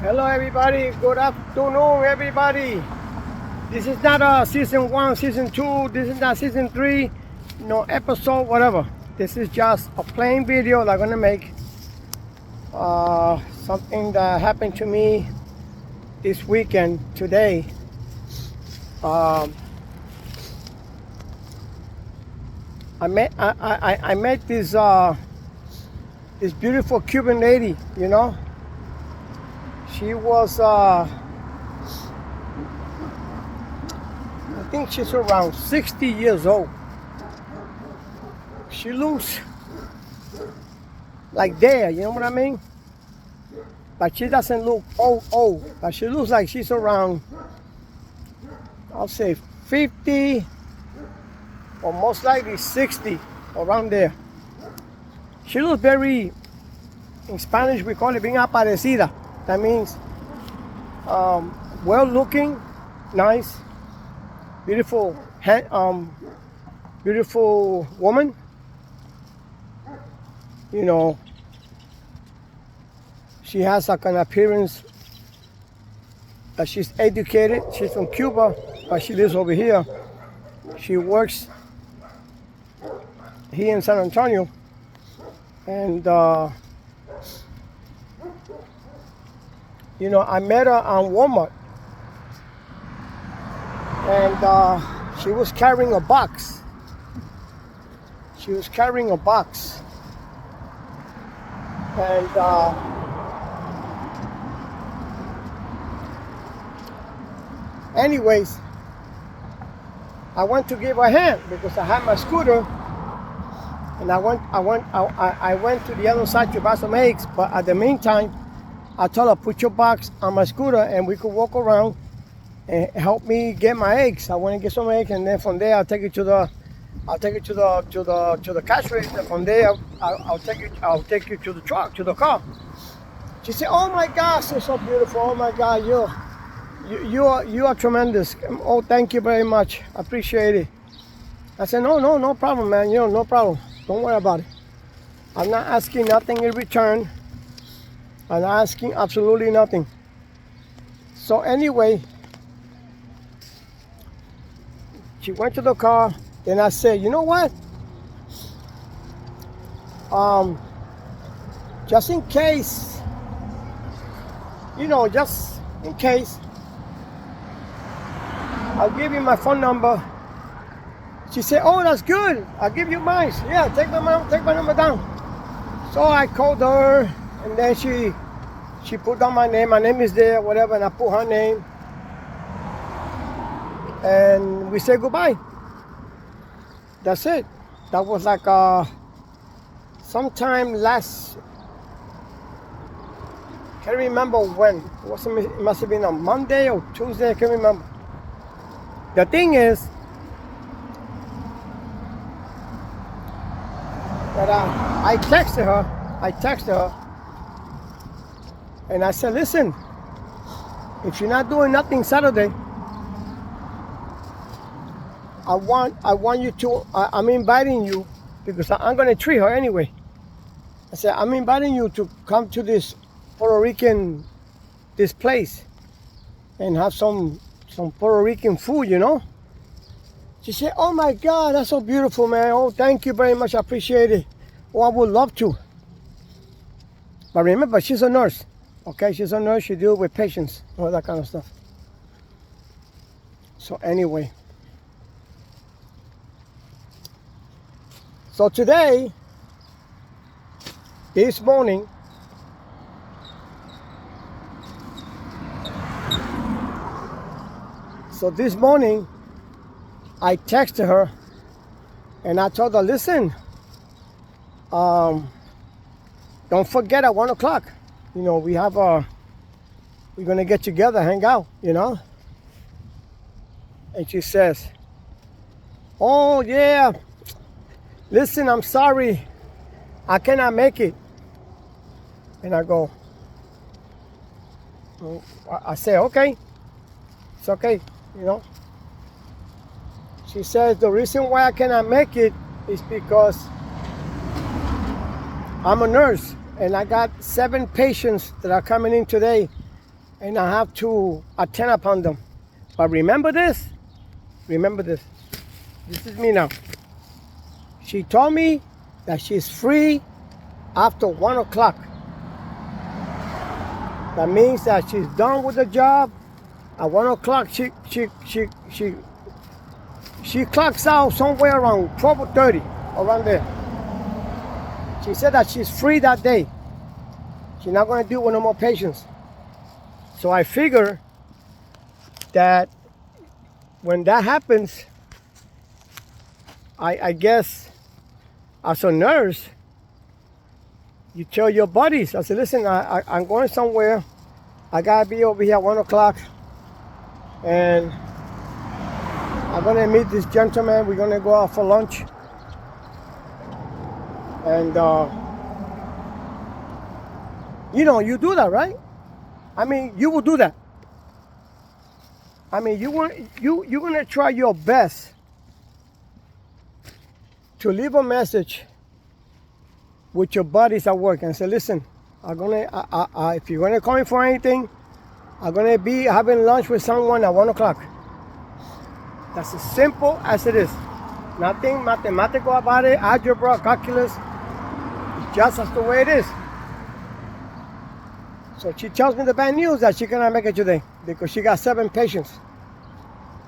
Hello everybody, good afternoon everybody. This is not a season 1, season 2, this is not season 3, no episode, whatever. This is just a plain video that I'm gonna make. Something that happened to me this weekend, today. I met this beautiful Cuban lady, you know. She was I think she's around 60 years old. She looks like there, you know what I mean? But she doesn't look old. But she looks like she's around, I'll say 50 or most likely 60, around there. She looks very, in Spanish we call it bien aparecida. That means well looking, nice, beautiful beautiful woman. You know, she has like an appearance that she's educated. She's from Cuba, but she lives over here. She works here in San Antonio, and you know, I met her on Walmart, and she was carrying a box. And anyways, I went to give her a hand because I had my scooter, and I went to the other side to buy some eggs. But at the meantime, I told her, put your box on my scooter and we could walk around and help me get my eggs. I want to get some eggs, and then from there I'll take it to the cash register. From there I'll take you to the truck, to the car. She said, "Oh my gosh, you're so beautiful. Oh my God, you are tremendous. Oh, thank you very much. I appreciate it." I said, no problem, man. You know, no problem. Don't worry about it. I'm not asking nothing in return. I'm not asking absolutely nothing. So anyway, she went to the car. Then I said, you know what? Just in case, you know, just in case, I'll give you my phone number. She said, "Oh, that's good. I'll give you mine." Yeah, take my number down. So I called her, and then she put down my name. My name is there, whatever, and I put her name. And we said goodbye. That's it. That was like sometime last, can't remember when. It must have been on Monday or Tuesday, I can't remember. The thing is that I texted her, and I said, listen, if you're not doing nothing Saturday, I want you to, I'm inviting you, because I'm going to treat her anyway. I said, I'm inviting you to come to this Puerto Rican, this place, and have some Puerto Rican food, you know? She said, "Oh my God, that's so beautiful, man. Oh, thank you very much. I appreciate it. Oh, I would love to." But remember, she's a nurse. Okay, she's a nurse. She deals with patients, all that kind of stuff. So anyway. So today, this morning, I texted her, and I told her, listen, don't forget at 1 o'clock, you know, we're gonna get together, hang out, you know. And she says, "Oh yeah, listen, I'm sorry, I cannot make it." And I go, I say, okay, it's okay, you know. She says, the reason why I cannot make it is because I'm a nurse, and I got 7 patients that are coming in today and I have to attend upon them. But remember this. Remember this. This is me now. She told me that she's free after 1 o'clock. That means that she's done with the job. At 1 o'clock, she clocks out somewhere around 12:30, around there. She said that she's free that day. She's not going to deal with no more patients. So I figure that when that happens, I guess as a nurse, you tell your buddies, I said, listen, I'm going somewhere. I got to be over here at 1 o'clock. And I'm going to meet this gentleman. We're going to go out for lunch. And, you do that, right? I mean, you will do that. I mean, you're going to try your best to leave a message with your buddies at work and say, listen, if you're going to call me for anything, I'm going to be having lunch with someone at 1 o'clock. That's as simple as it is. Nothing mathematical about it, algebra, calculus. It's just as the way it is. So she tells me the bad news that she cannot make it today because she got 7 patients.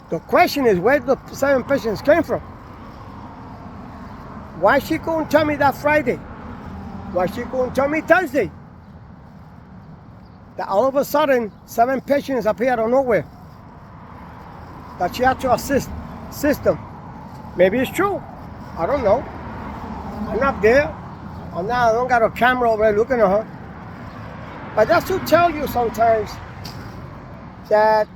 The question is where the 7 patients came from. Why she couldn't tell me that Friday? Why she couldn't tell me Thursday? That all of a sudden 7 patients appear out of nowhere. That she had to assist them. Maybe it's true. I don't know. I'm not there. I don't got a camera over there looking at her. But that's to tell you sometimes that,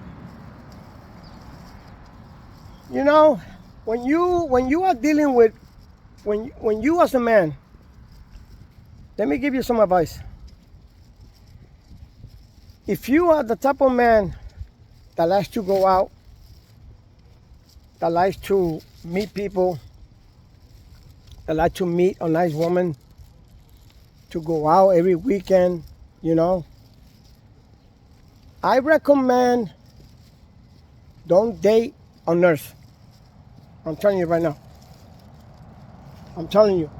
when you are dealing with, when you as a man, let me give you some advice. If you are the type of man that likes to go out, that likes to meet people, that likes to meet a nice woman, to go out every weekend, I recommend don't date a nurse. I'm telling you right now. I'm telling you.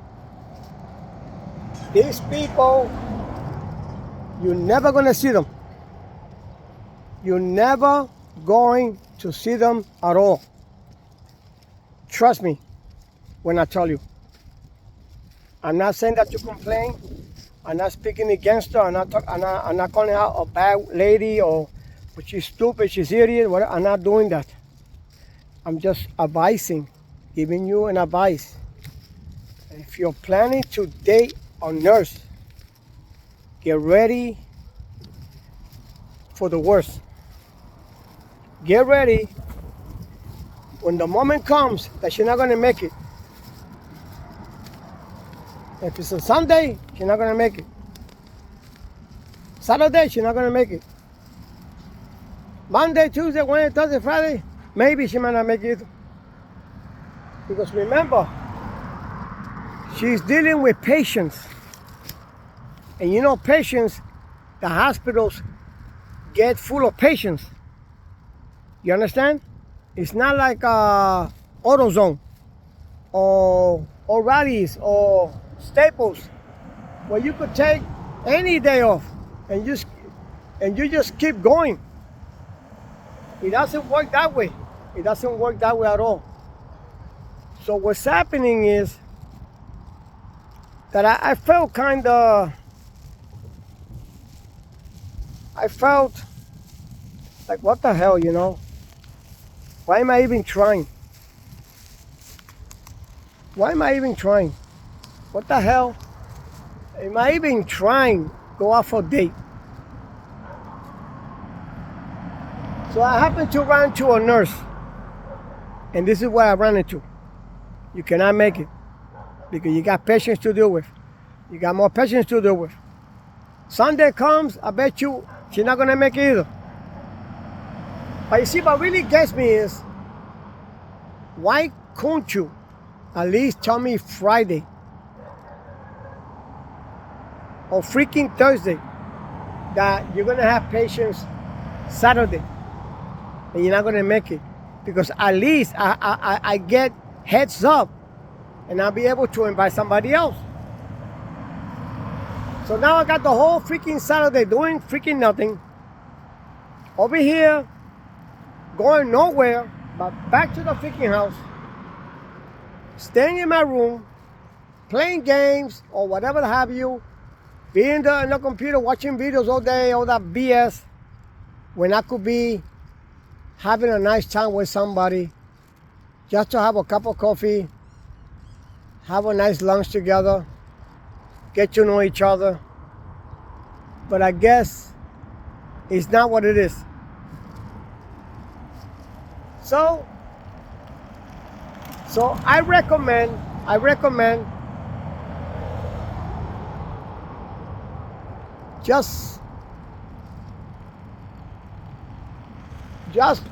These people, you're never going to see them. You're never going to see them at all. Trust me when I tell you. I'm not saying that to complain. I'm not speaking against her. I'm not calling her a bad lady but she's stupid, she's idiot. I'm not doing that. I'm just advising, giving you an advice. If you're planning to date a nurse, get ready for the worst. Get ready when the moment comes that she's not going to make it. If it's a Sunday, she's not going to make it. Saturday, she's not going to make it. Monday, Tuesday, Wednesday, Thursday, Friday, maybe she might not make it. Because remember, she's dealing with patients. And patients, the hospitals get full of patients. You understand? It's not like AutoZone or O'Reilly's or Staples, where you could take any day off and you just keep going. It doesn't work that way. It doesn't work that way at all. So what's happening is that I felt like, what the hell, Why am I even trying? Why am I even trying? What the hell? Am I even trying to go out for a date? So I happened to run into a nurse. And this is what I ran into. You cannot make it. Because you got patients to deal with. You got more patients to deal with. Sunday comes, I bet you she's not going to make it either. But you see, what really gets me is, why couldn't you at least tell me Friday or freaking Thursday that you're going to have patients Saturday, and you're not gonna make it because at least I get heads up, and I'll be able to invite somebody else. So now I got the whole freaking Saturday doing freaking nothing. Over here, going nowhere, but back to the freaking house, staying in my room, playing games or whatever have you, being in the computer, watching videos all day, all that BS, when I could be having a nice time with somebody, just to have a cup of coffee, have a nice lunch together, get to know each other. But I guess it's not what it is. So I recommend just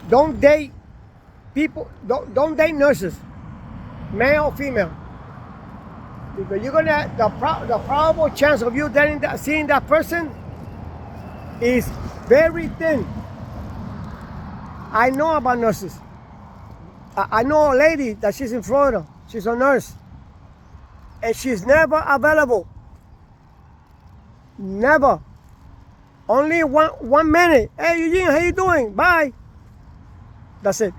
don't date people, don't date nurses, male or female, because you're gonna the probable chance of you seeing that person is very thin. I know about nurses. I know a lady that she's in Florida. She's a nurse, and she's never available. Never. Only one minute. Hey Eugene, how you doing? Bye. That's it.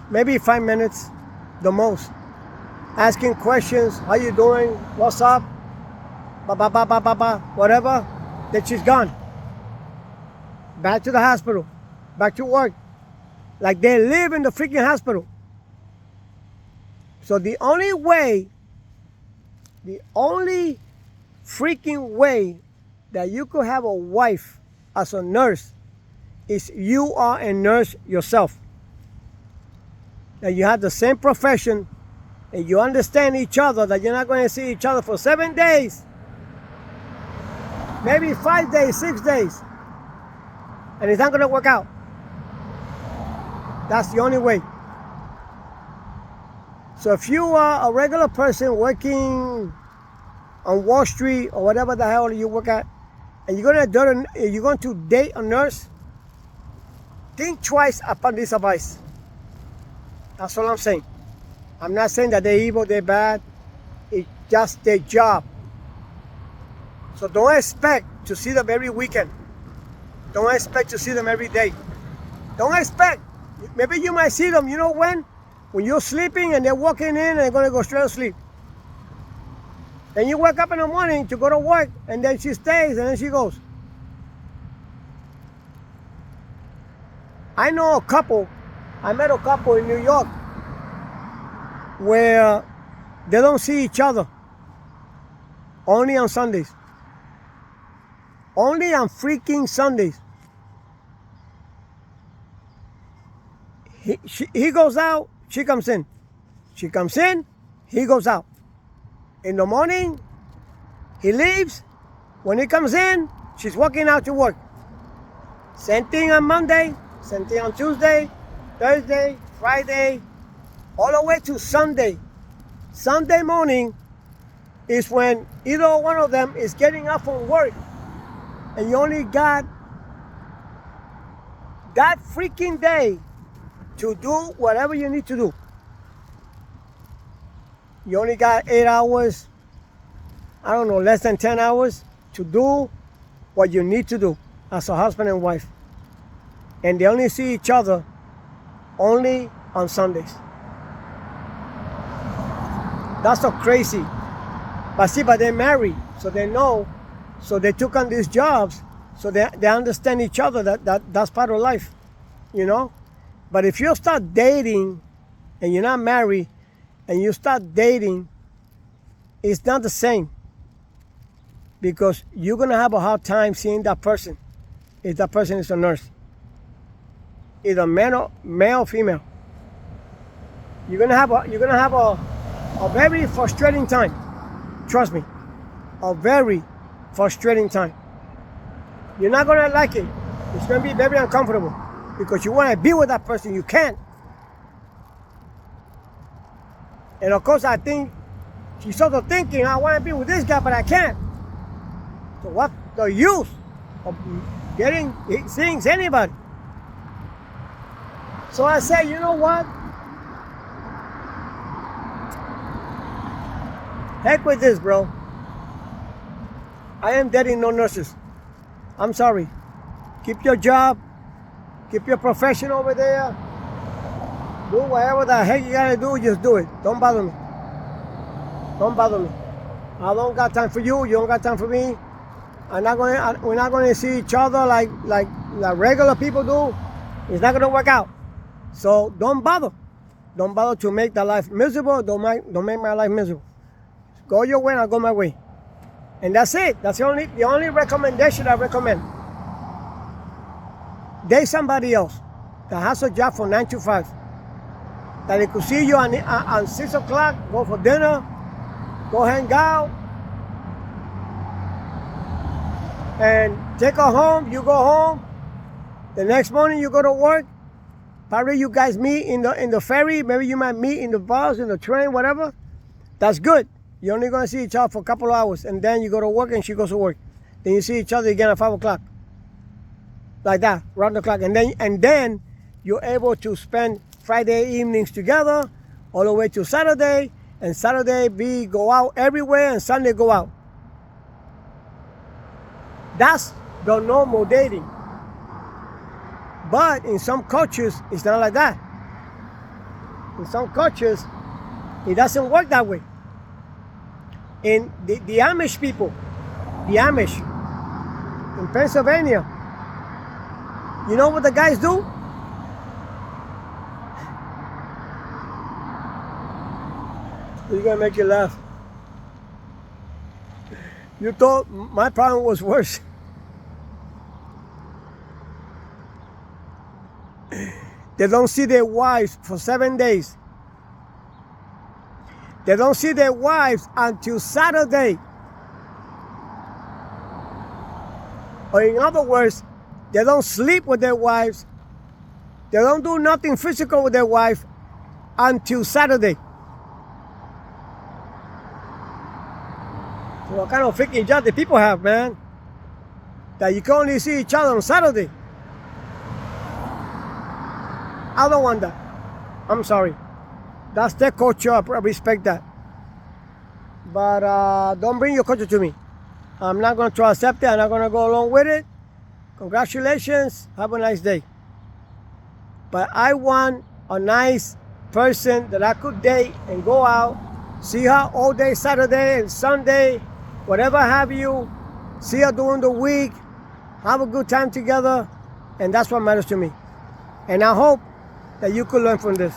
Maybe 5 minutes, the most. Asking questions. How you doing? What's up? Whatever. Then she's gone. Back to the hospital. Back to work. Like they live in the freaking hospital. So the only freaking way that you could have a wife as a nurse is you are a nurse yourself. That you have the same profession and you understand each other, that you're not going to see each other for 7 days, maybe 5 days, 6 days, and it's not going to work out. That's the only way. So if you are a regular person working on Wall Street or whatever the hell you work at, and you're going to date a nurse, think twice upon this advice. That's all I'm saying. I'm not saying that they're evil, they're bad. It's just their job. So don't expect to see them every weekend. Don't expect to see them every day. Don't expect. Maybe you might see them, you know when? When you're sleeping and they're walking in and they're going to go straight to sleep. Then you wake up in the morning to go to work, and then she stays and then she goes. I met a couple in New York where they don't see each other. Only on Sundays. Only on freaking Sundays. He goes out, she comes in. She comes in, he goes out. In the morning, he leaves. When he comes in, she's walking out to work. Same thing on Monday, same thing on Tuesday, Thursday, Friday, all the way to Sunday. Sunday morning is when either one of them is getting up from work, and you only got that freaking day to do whatever you need to do. You only got 8 hours, I don't know, less than 10 hours to do what you need to do as a husband and wife. And they only see each other only on Sundays. That's so crazy. But they're married, so they know, so they took on these jobs, so they understand each other, that's part of life, you know? But if you start dating and you're not married and you start dating, it's not the same, because you're gonna have a hard time seeing that person if that person is a nurse, either male or female. You're gonna have a very frustrating time. Trust me, a very frustrating time. You're not gonna like it. It's gonna be very uncomfortable because you want to be with that person, you can't. And of course, I think she's sort of thinking, I want to be with this guy, but I can't. So what the use of he sings anybody. So I said, you know what? Heck with this, bro. I am dating no nurses. I'm sorry. Keep your job. Keep your profession over there. Do whatever the heck you gotta do, just do it. Don't bother me. Don't bother me. I don't got time for you. You don't got time for me. We're not gonna see each other like regular people do. It's not gonna work out. So don't bother. Don't bother to make that life miserable. Don't make my life miserable. Go your way, I'll go my way. And that's it. That's the only recommendation I recommend. Date somebody else that has a job from 9 to 5. That they could see you on 6 o'clock, go for dinner, go hang out, and take her home, you go home. The next morning you go to work. Probably you guys meet in the ferry, maybe you might meet in the bus, in the train, whatever. That's good. You're only gonna see each other for a couple of hours, and then you go to work and she goes to work. Then you see each other again at 5 o'clock. Like that, round the clock. And then you're able to spend Friday evenings together all the way to Saturday, and Saturday go out everywhere, and Sunday go out. That's the normal dating. But in some cultures, it's not like that. In some cultures, it doesn't work that way. In the Amish people, the Amish in Pennsylvania, you know what the guys do? It's gonna make you laugh. You thought my problem was worse. They don't see their wives for 7 days. They don't see their wives until Saturday. Or in other words, they don't sleep with their wives. They don't do nothing physical with their wife until Saturday. So what kind of freaking job the people have, man? That you can only see each other on Saturday. I don't want that. I'm sorry. That's their culture. I respect that. But don't bring your culture to me. I'm not going to try to accept it. I'm not going to go along with it. Congratulations. Have a nice day. But I want a nice person that I could date and go out, see her all day Saturday and Sunday, whatever have you. See her during the week. Have a good time together. And that's what matters to me. And I hope that you could learn from this.